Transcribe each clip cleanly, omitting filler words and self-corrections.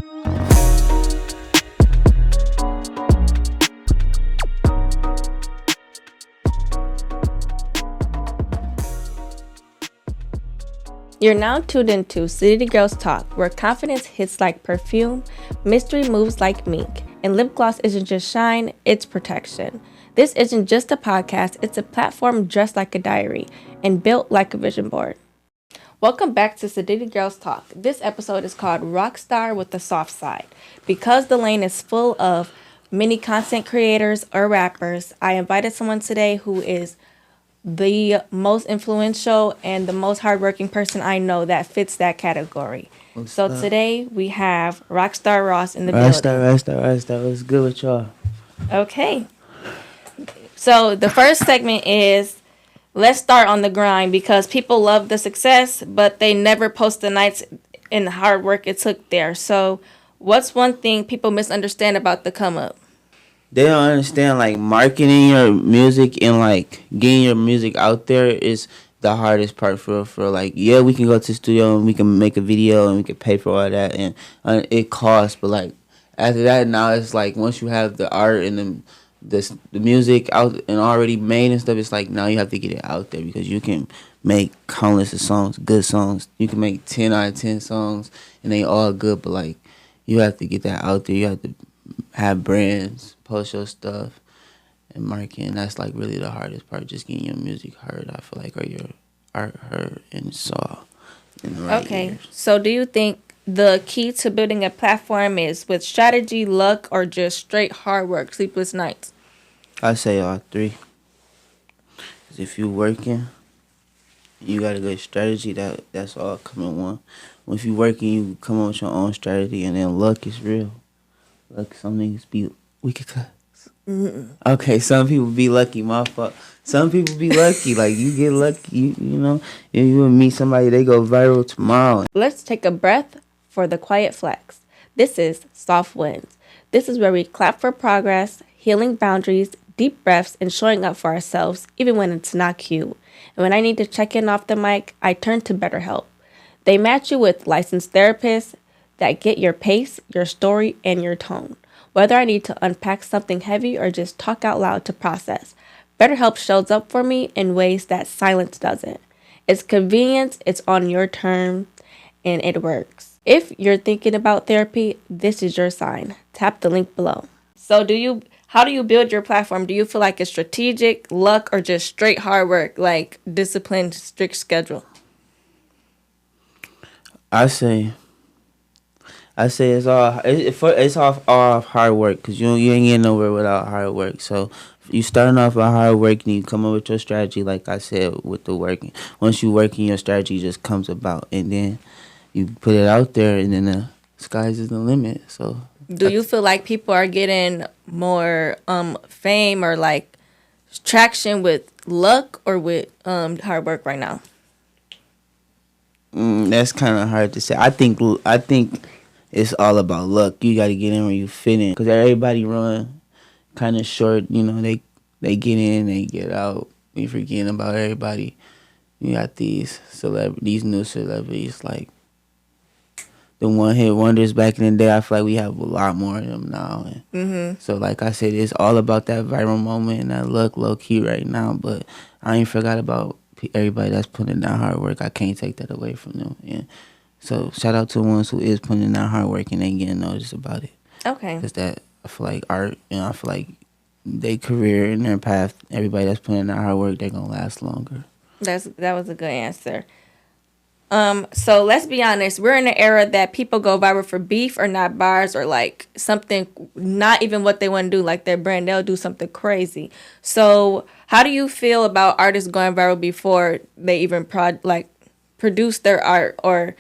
You're now tuned into Saditty Girlz Talk, where confidence hits like perfume, mystery moves like mink, and lip gloss isn't just shine, it's protection. This isn't just a podcast, it's a platform dressed like a diary and built like a vision board. Welcome back to Saditty Girlz Talk. This episode is called Rockstar with the Soft Side. Because the lane is full of many content creators or rappers, I invited someone today who is the most influential and the most hardworking person I know that fits that category. Today we have Rockstar Ross in the building. Rockstar, what's good with y'all? Okay. So the first segment is let's start on the grind, because people love the success, but they never post the nights and the hard work it took there. So what's one thing people misunderstand about the come up? They don't understand, like, marketing your music and, like, getting your music out there is the hardest part for like, yeah, we can go to the studio and we can make a video and we can pay for all that, and it costs, but, like, after that, now it's like once you have the art and the music out and already made and stuff, it's like now you have to get it out there, because you can make countless of songs, good songs. You can make 10 out of 10 songs and they all good, but, like, you have to get that out there. You have to have brands post your stuff and marketing. That's, like, really the hardest part, just getting your music heard, I feel like, or your art heard and saw in the right ears. So do you think the key to building a platform is with strategy, luck, or just straight hard work, sleepless nights? I say all three. 'Cause if you working, you got a good strategy, that's all come in one. If you working, you come up with your own strategy, and then luck is real. Luck, some niggas be wicked cuss. Okay, some people be lucky, my fault. Some people be lucky, like, you get lucky, you know, if you would meet somebody, they go viral tomorrow. Let's take a breath for the quiet flex. This is Soft Wins. This is where we clap for progress, healing boundaries, deep breaths, and showing up for ourselves, even when it's not cute. And when I need to check in off the mic, I turn to BetterHelp. They match you with licensed therapists that get your pace, your story, and your tone. Whether I need to unpack something heavy or just talk out loud to process, BetterHelp shows up for me in ways that silence doesn't. It's convenient, it's on your terms, and it works. If you're thinking about therapy, this is your sign. Tap the link below. So how do you build your platform? Do you feel like it's strategic, luck, or just straight hard work, like disciplined, strict schedule? I say it's all hard work, because you ain't getting nowhere without hard work. So you starting off with hard work, and you come up with your strategy, like I said, with the working. Once you working, your strategy just comes about, and then you put it out there, and then the sky's is the limit. So do you feel like people are getting more fame or, like, traction with luck or with hard work right now? That's kind of hard to say. I think it's all about luck. You got to get in where you fit in, because everybody run kind of short. You know, they get in, they get out. We forgetting about everybody. You got these new celebrities, like the one-hit wonders back in the day. I feel like we have a lot more of them now. And so, like I said, it's all about that viral moment and that luck, low-key right now. But I ain't forgot about everybody that's putting in that hard work. I can't take that away from them. And so shout out to the ones who is putting in that hard work and they getting noticed about it. Okay. Because that, I feel like art, I feel like their career and their path, everybody that's putting in that hard work, they're going to last longer. That was a good answer. So let's be honest, we're in an era that people go viral for beef or not bars, or like something not even what they want to do, like their brand. They'll do something crazy. So how do you feel about artists going viral before they even produce their art? Or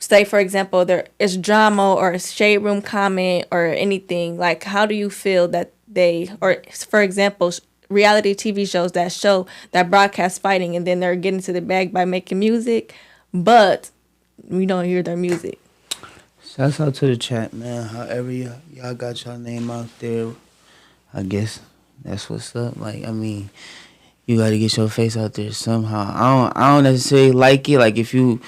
say, for example, there is drama or a shade room comment or anything. Like, how do you feel that or for example, reality TV shows that broadcast fighting, and then they're getting to the bag by making music, but we don't hear their music? Shouts out to the chat, man. However y'all got y'all name out there, I guess that's what's up. Like, I mean, you got to get your face out there somehow. I don't necessarily like it. Like, if you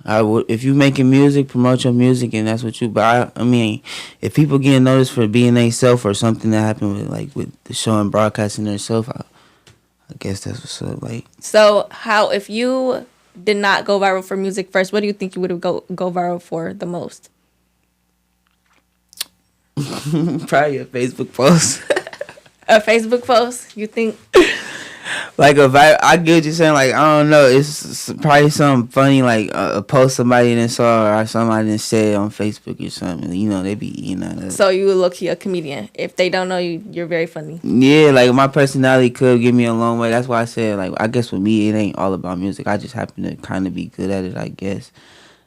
I would, if you making music, promote your music, and that's what you. But I mean, if people getting noticed for being they self or something that happened with like with the show and broadcasting their self, I guess that's what's up. Like, So how if you did not go viral for music first, what do you think you would go viral for the most? probably a Facebook post. A Facebook post? You think? Like I get what you're saying. Like, I don't know. It's probably something funny, like a post somebody didn't saw or somebody didn't say on Facebook or something. You know, they be So you would look a comedian. If they don't know you, you're very funny. Yeah, like my personality could get me a long way. That's why I said, like, I guess with me it ain't all about music. I just happen to kind of be good at it. I guess.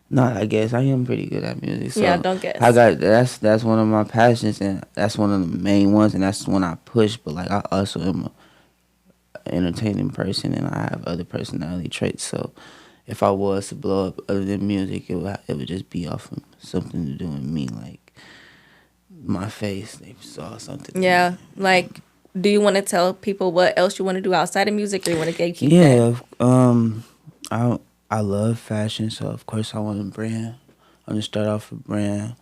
Not, I guess I am pretty good at music. So yeah, don't guess. I got that's one of my passions, and that's one of the main ones, and that's one I push. But like I also am a entertaining person, and I have other personality traits. So if I was to blow up other than music, it would just be off of something to do with me, like my face. They saw something. Yeah, like, do you want to tell people what else you want to do outside of music, or you want to gatekeep? Yeah, I love fashion, so of course I want a brand. I want to start off a brand.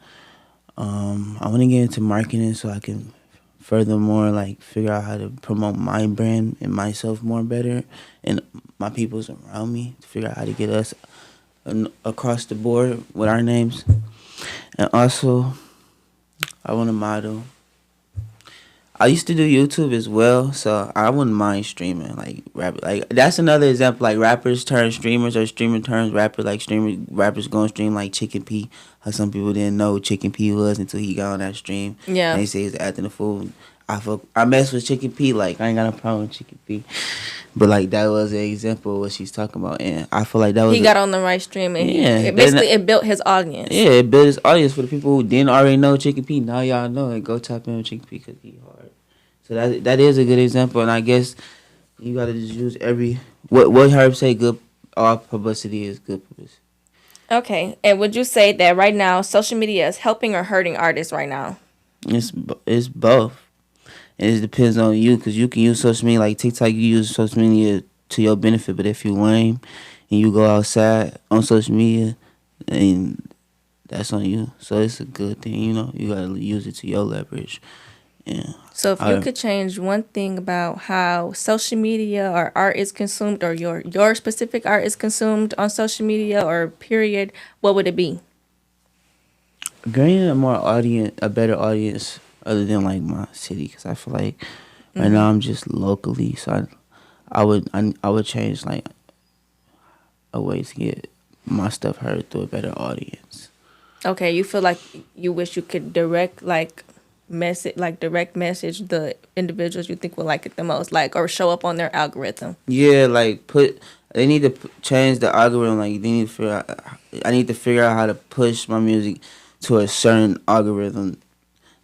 I want to get into marketing so I can furthermore like figure out how to promote my brand and myself more better, and my peoples around me to figure out how to get us across the board with our names. And also, I want to model. I used to do YouTube as well, so I wouldn't mind streaming, like rap. Like that's another example. Like rappers turn streamers, or streamer turns rapper. Like rappers go and stream like Chicken P. How some people didn't know who Chicken P was until he got on that stream. Yeah, and they say he's acting a fool. I mess with Chicken P. Like I ain't got no problem with Chicken P. But like that was an example of what she's talking about, and I feel like that was he got on the right stream, and it built his audience. Yeah, it built his audience for the people who didn't already know Chicken P. Now y'all know, and go tap in with Chicken P because he hard. So that is a good example, and I guess you gotta just use what Herb say. Good, all publicity is good publicity. Okay, and would you say that right now social media is helping or hurting artists right now? It's both. And it depends on you, because you can use social media like TikTok. You use social media to your benefit, but if you're lame and you go outside on social media, and that's on you. So it's a good thing, you gotta use it to your leverage. Yeah. So if you could change one thing about how social media or art is consumed, or your specific art is consumed on social media or period, what would it be? Gaining a better audience other than like my city, because I feel like right now I'm just locally, so I would change like a way to get my stuff heard through a better audience. Okay, you feel like you wish you could direct message the individuals you think will like it the most, like, or show up on their algorithm. Yeah, like they need to change the algorithm. Like they need to figure out, I need to figure out how to push my music to a certain algorithm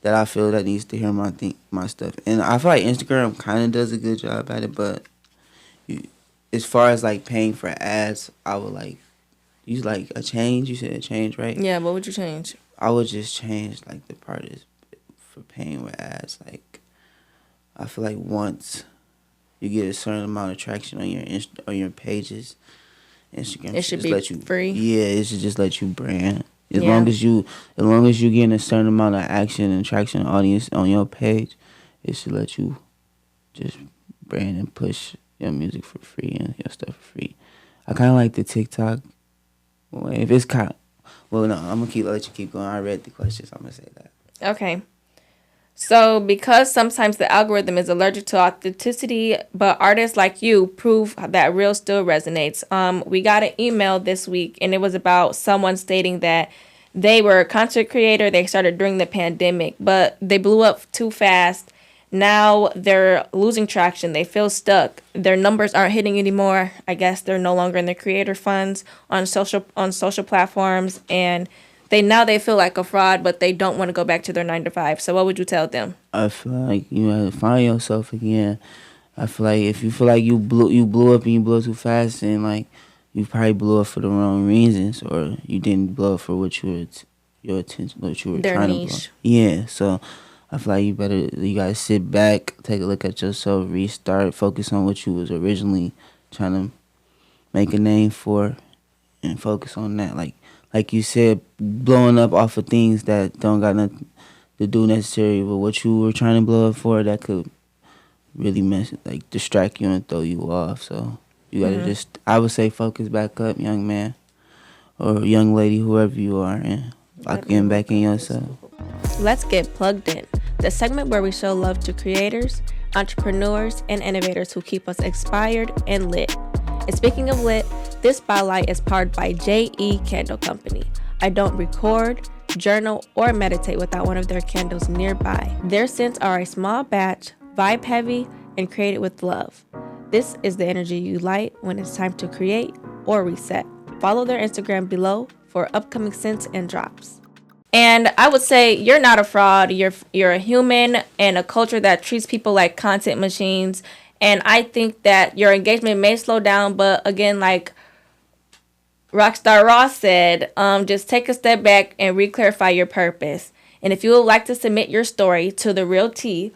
that I feel that needs to hear my stuff. And I feel like Instagram kind of does a good job at it, but as far as like paying for ads, I would like use like a change. You said a change, right? Yeah, what would you change? I would just change like the part is for paying with ads. Like I feel like once you get a certain amount of traction on your pages, Instagram should just let you free. Yeah, it should just let you brand. As long as you getting a certain amount of action and traction audience on your page, it should let you just brand and push your music for free and your stuff for free. I kind of like the TikTok. If it's no, I'm gonna let you keep going. I read the questions. I'm gonna say that. Okay. So, because sometimes the algorithm is allergic to authenticity, but artists like you prove that real still resonates. We got an email this week, and it was about someone stating that they were a content creator. They started during the pandemic, but they blew up too fast. Now they're losing traction. They feel stuck. Their numbers aren't hitting anymore. I guess they're no longer in the creator funds on social platforms, and they feel like a fraud, but they don't want to go back to their 9 to 5. So what would you tell them? I feel like you have to find yourself again. I feel like if you feel like you blew up and you blew up too fast, and like you probably blew up for the wrong reasons, or you didn't blow up for what your attention, what you were their trying niche. To blow. Yeah, so I feel like you gotta sit back, take a look at yourself, restart, focus on what you was originally trying to make a name for, and focus on that. Like you said, blowing up off of things that don't got nothing to do necessarily with what you were trying to blow up for, that could really distract you and throw you off. So you gotta just, I would say, focus back up, young man or young lady, whoever you are, and lock in back in yourself. Let's get plugged in. The segment where we show love to creators, entrepreneurs, and innovators who keep us inspired and lit. And speaking of lit, this spotlight is powered by J.E. Candle Company. I don't record, journal, or meditate without one of their candles nearby. Their scents are a small batch, vibe heavy, and created with love. This is the energy you light when it's time to create or reset. Follow their Instagram below for upcoming scents and drops. And I would say you're not a fraud. You're a human in a culture that treats people like content machines. And I think that your engagement may slow down, but again, like Rockstar Ross said, just take a step back and re-clarify your purpose. And if you would like to submit your story to The Real Tea,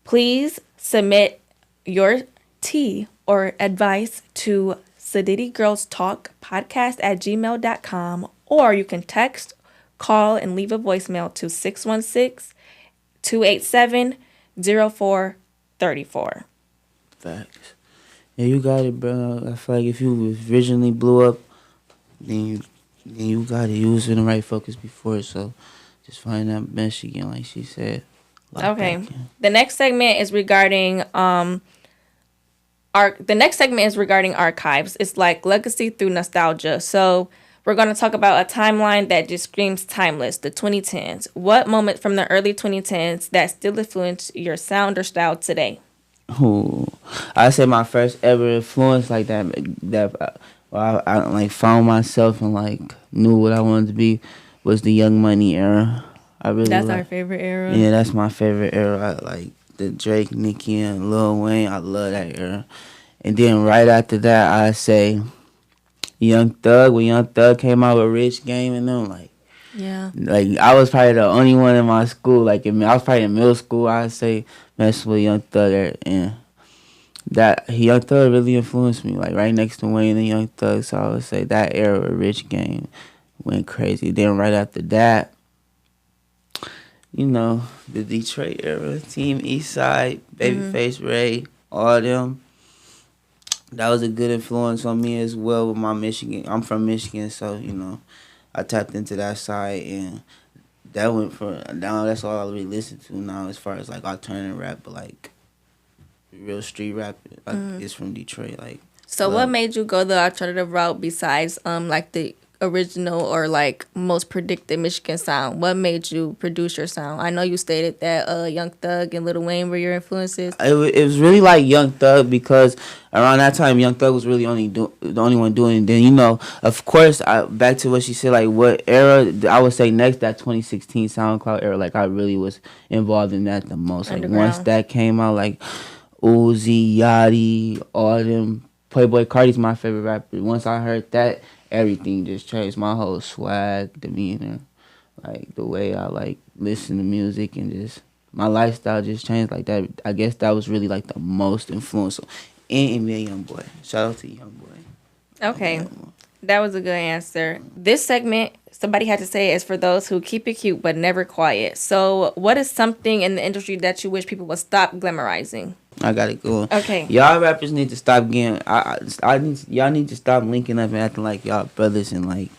please submit your tea or advice to Saditty Girlz Talk podcast at gmail.com, or you can text, call, and leave a voicemail to 616-287-0434. Facts. Yeah, you got it, bro. I feel like if you originally blew up, then you got it. You was in the right focus before, so just find that mesh again, like she said. Okay. The next segment is regarding archives. It's like legacy through nostalgia. So we're going to talk about a timeline that just screams timeless, the 2010s. What moment from the early 2010s that still influenced your sound or style today? Ooh, I say my first ever influence like that I like found myself and like knew what I wanted to be was the Young Money era. That's our favorite era. Yeah, that's my favorite era. I like the Drake, Nicki, and Lil Wayne. I love that era. And then right after that, I say Young Thug. When Young Thug came out with Rich Game and them, like I was probably the only one in my school. Like I was probably in middle school. I'd say messing with Young Thug, and that Young Thug really influenced me. Like right next to Wayne and Young Thug, so I would say that era with Rich Game went crazy. Then right after that, you know, the Detroit era, Team Eastside, Babyface Ray, all them. That was a good influence on me as well with my Michigan. I'm from Michigan, so, you know, I tapped into that side, and that went for, now that's all I really listen to now as far as, like, alternative rap, but, like, real street rap, like, it's from Detroit, like. So what made you go the alternative route besides, like, the original or like most predicted Michigan sound? What made you produce your sound? I know you stated that Young Thug and Lil Wayne were your influences. It was really like Young Thug because around that time Young Thug was really the only one doing it. Then, you know, of course, back to what she said, like what era I would say next, that 2016 SoundCloud era, like I really was involved in that the most. Like once that came out, like Uzi, Yachty, all them, Playboy Cardi's my favorite rapper. Once I heard that, everything just changed. My whole swag, demeanor, like the way I like listen to music, and just my lifestyle just changed like that. I guess that was really like the most influential. And me, Young Boy. Shout out to Young Boy. Okay, that was a good answer. This segment, somebody had to say, is for those who keep it cute but never quiet. So, what is something in the industry that you wish people would stop glamorizing? I got it going. Okay. Y'all rappers need to stop getting. Y'all need to stop linking up and acting like y'all brothers, and like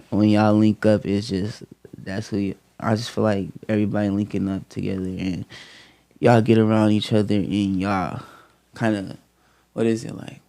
when y'all link up, it's just that's who. I just feel like everybody linking up together, and y'all get around each other, and y'all kind of, what is it like?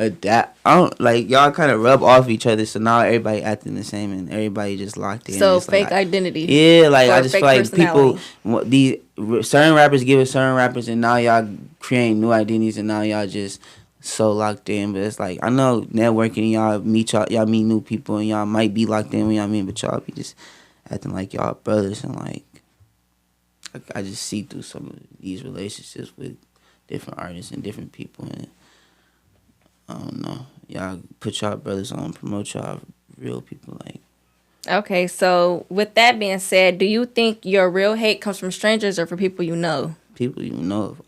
Adapt. I don't like y'all kind of rub off each other, so now everybody acting the same and everybody just locked in. So fake identity. Yeah, like I just feel like people, these certain rappers give it certain rappers, and now y'all creating new identities, and now y'all just so locked in. But it's like I know networking, y'all meet new people, and y'all might be locked in. You know what I mean? But y'all be just acting like y'all brothers, and like I just see through some of these relationships with different artists and different people, and I don't know. Y'all put y'all brothers on, promote y'all real people. Like. Okay, so with that being said, do you think your real hate comes from strangers or from people you know? People you know,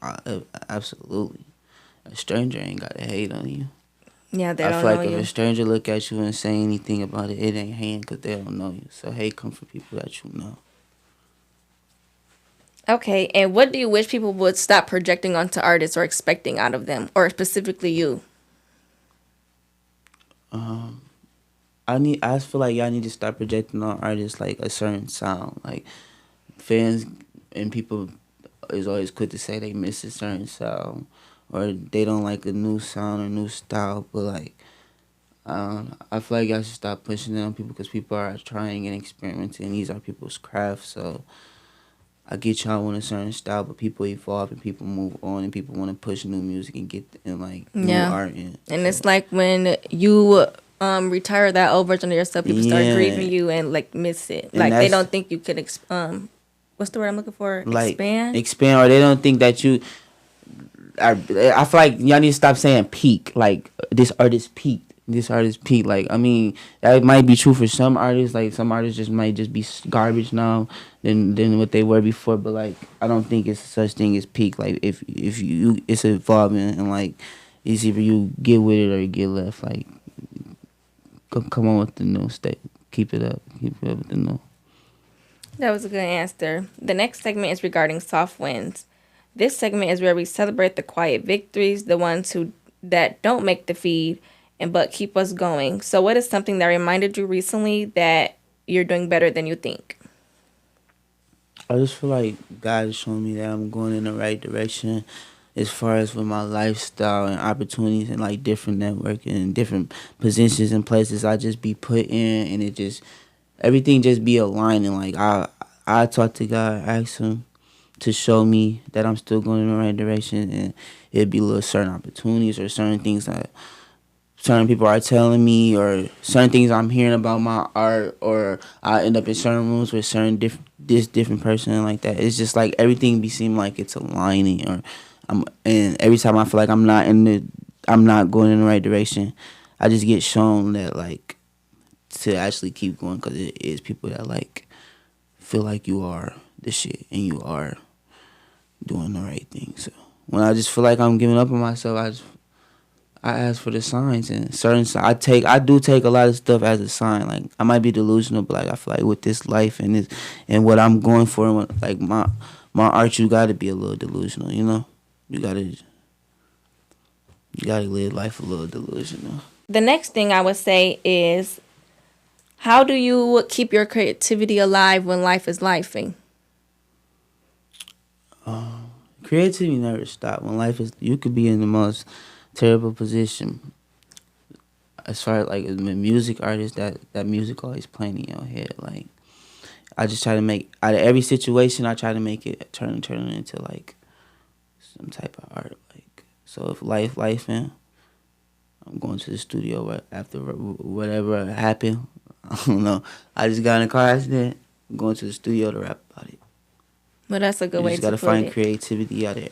absolutely. A stranger ain't got to hate on you. Yeah, they I don't feel know like if a you. stranger look at you and say anything about it, it ain't hate because they don't know you. So hate come from people that you know. Okay, and what do you wish people would stop projecting onto artists or expecting out of them, or specifically you? Um, I just feel like y'all need to start projecting on artists like a certain sound. Like fans and people is always quick to say they miss a certain sound or they don't like a new sound or new style. But like, I feel like y'all should stop pushing it on people because people are trying and experimenting. These are people's crafts. So I get y'all want a certain style, but people evolve and people move on and people want to push new music and get and like new Yeah. art in. And So it's like when you retire that old version of yourself, people start yeah, grieving you and like miss it. and Like they that's don't think you could what's the word I'm looking for? like Expand? expand or they don't think that you. I feel like y'all need to stop saying peak. Like this artist peaked. This artist peaked. Like I mean, that might be true for some artists. Like some artists just might just be garbage now than what they were before. But like I don't think it's such thing as peak. Like if you it's evolving and like it's either you get with it or you get left. Like come on with the new state. Keep it up. Keep it up with the new. That was a good answer. The next segment is regarding soft wins. This segment is where we celebrate the quiet victories, the ones who that don't make the feed and but keep us going. So what is something that reminded you recently that you're doing better than you think? I just feel like God is showing me that I'm going in the right direction as far as with my lifestyle and opportunities and like different networking and different positions and places I just be put in and it just everything just be aligning. Like I talk to God, ask him to show me that I'm still going in the right direction and it'd be little certain opportunities or certain things that certain people are telling me or certain things I'm hearing about my art or I end up in certain rooms with certain different person and like that. It's just like everything be seem like it's aligning or and every time I feel like I'm not going in the right direction, I just get shown that like to actually keep going because it is people that like feel like you are the shit and you are doing the right thing. So when I just feel like I'm giving up on myself, I ask for the signs and certain. I do take a lot of stuff as a sign. Like I might be delusional, but like I feel like with this life and this and what I'm going for, and like my art, you got to be a little delusional. You know, you gotta live life a little delusional. The next thing I would say is, how do you keep your creativity alive when life is lifing? Creativity never stop. When life is, you could be in the most terrible position. As far as like as a music artist, that music always playing in your head. Like I just try to make out of every situation, I try to make it turn it into like some type of art. Like so, if life in, I'm going to the studio right after whatever happened. I don't know. I just got in a car accident. I'm going to the studio to rap about it. Well, that's a good You way just to gotta put find it. creativity out of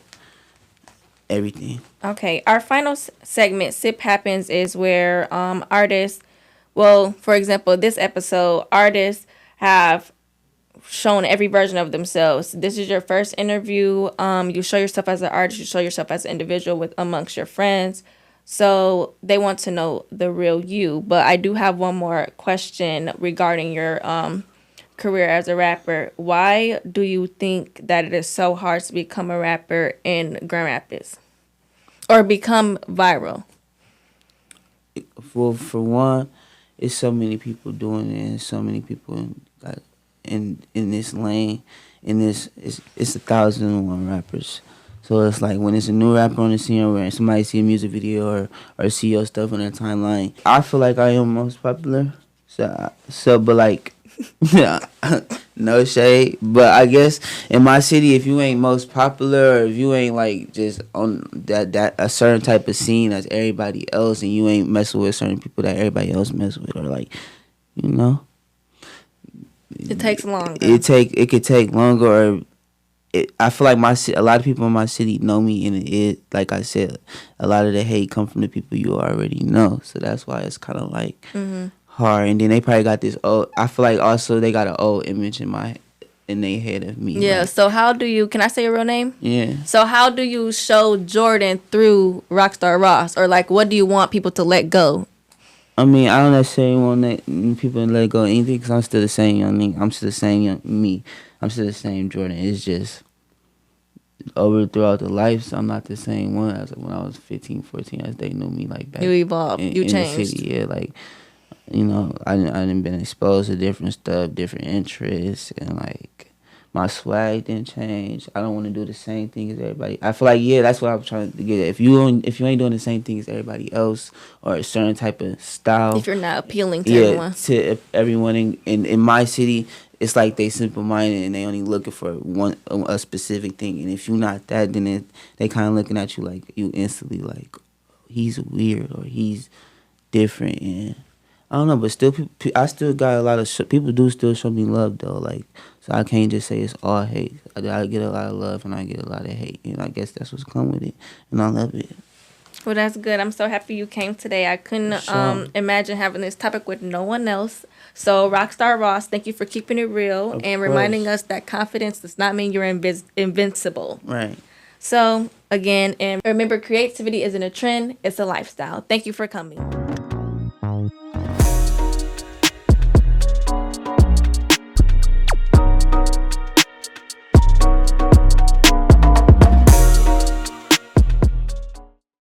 everything. Okay, our final segment, Sip Happens, is where artists, well, for example, this episode, artists have shown every version of themselves. This is your first interview. You show yourself as an artist, you show yourself as an individual with amongst your friends. So they want to know the real you. But I do have one more question regarding your career as a rapper. Why do you think that it is so hard to become a rapper in Grand Rapids or become viral? For one, it's so many people doing it, and so many people in this lane. In this, it's 1,001 rappers. So it's like when it's a new rapper on the scene or somebody see a music video or see your stuff on their timeline. I feel like I am most popular. So but like no shade, but I guess in my city, if you ain't most popular or if you ain't like just on that a certain type of scene as everybody else, and you ain't messing with certain people that everybody else mess with, or like, you know, It takes longer. it could take longer. Or I feel like a lot of people in my city know me, and it like I said, a lot of the hate come from the people you already know. So that's why it's kind of like hard. And then they probably got this old. I feel like also they got an old image in in their head of me. Yeah. Like, So how do you? Can I say your real name? yeah. So how do you show Jordan through Rockstar Ross, or like what do you want people to let go? I mean, I don't necessarily want people to let go of anything because I'm still the same young me. I'm still the same young me. I'm still the same Jordan. It's just throughout the life, so I'm not the same one as when I was 15, 14, as they knew me like back. You evolved. You changed. In the city, yeah, like, you know, I done been exposed to different stuff, different interests, and like my swag didn't change. I don't want to do the same thing as everybody. I feel like, yeah, that's what I'm trying to get at. If you ain't doing the same thing as everybody else or a certain type of style, If you're not appealing to everyone, to everyone in my city, it's like they simple minded and they only looking for a specific thing. And if you're not that, then they kind of looking at you like you instantly like he's weird or he's different. And I don't know, but still, I still got a lot of people do still show me love though. Like, so I can't just say it's all hate. I get a lot of love and I get a lot of hate, and I guess that's what's come with it, and I love it. Well, that's good. I'm so happy you came today. I couldn't imagine having this topic with no one else. So, Rockstar Ross, thank you for keeping it real and reminding us that confidence does not mean you're invincible. Right. So, again, and remember, creativity isn't a trend, it's a lifestyle. Thank you for coming.